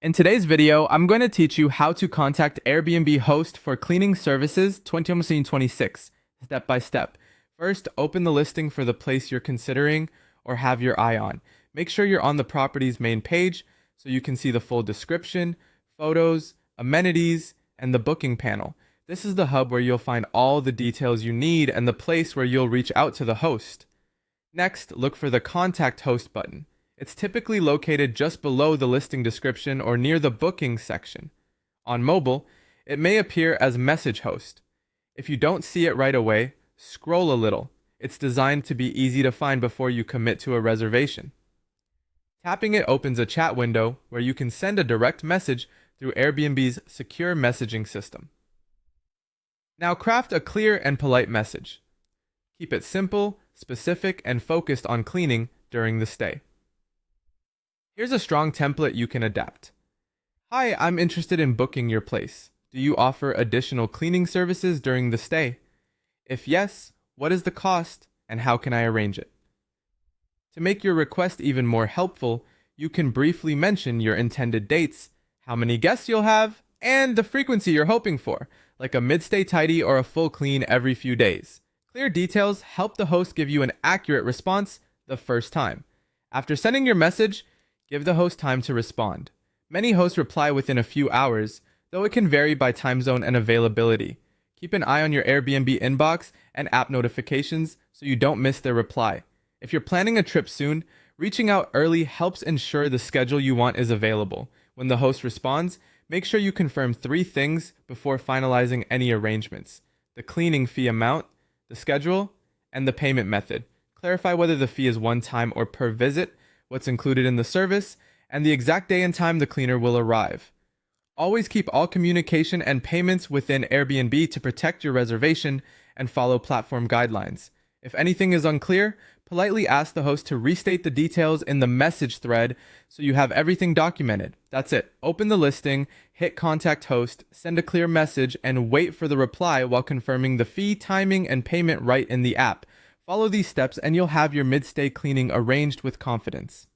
In today's video, I'm going to teach you how to contact Airbnb host for cleaning services 2026, step by step. First, open the listing for the place you're considering or have your eye on. Make sure you're on the property's main page so you can see the full description, photos, amenities, and the booking panel. This is the hub where you'll find all the details you need and the place where you'll reach out to the host. Next, look for the Contact Host button. It's typically located just below the listing description or near the booking section. On mobile, it may appear as Message Host. If you don't see it right away, scroll a little. It's designed to be easy to find before you commit to a reservation. Tapping it opens a chat window where you can send a direct message through Airbnb's secure messaging system. Now craft a clear and polite message. Keep it simple, specific, and focused on cleaning during the stay. Here's a strong template you can adapt. Hi, I'm interested in booking your place. Do you offer additional cleaning services during the stay? If yes, what is the cost and how can I arrange it? To make your request even more helpful, you can briefly mention your intended dates, how many guests you'll have, and the frequency you're hoping for, like a mid-stay tidy or a full clean every few days. Clear details help the host give you an accurate response the first time. After sending your message, give the host time to respond. Many hosts reply within a few hours, though it can vary by time zone and availability. Keep an eye on your Airbnb inbox and app notifications so you don't miss their reply. If you're planning a trip soon, reaching out early helps ensure the schedule you want is available. When the host responds, make sure you confirm 3 things before finalizing any arrangements: the cleaning fee amount, the schedule, and the payment method. Clarify whether the fee is one time or per visit, what's included in the service, and the exact day and time the cleaner will arrive. Always keep all communication and payments within Airbnb to protect your reservation and follow platform guidelines. If anything is unclear, politely ask the host to restate the details in the message thread so you have everything documented. That's it. Open the listing, hit Contact Host, send a clear message, and wait for the reply while confirming the fee, timing, and payment right in the app. Follow these steps and you'll have your mid-stay cleaning arranged with confidence.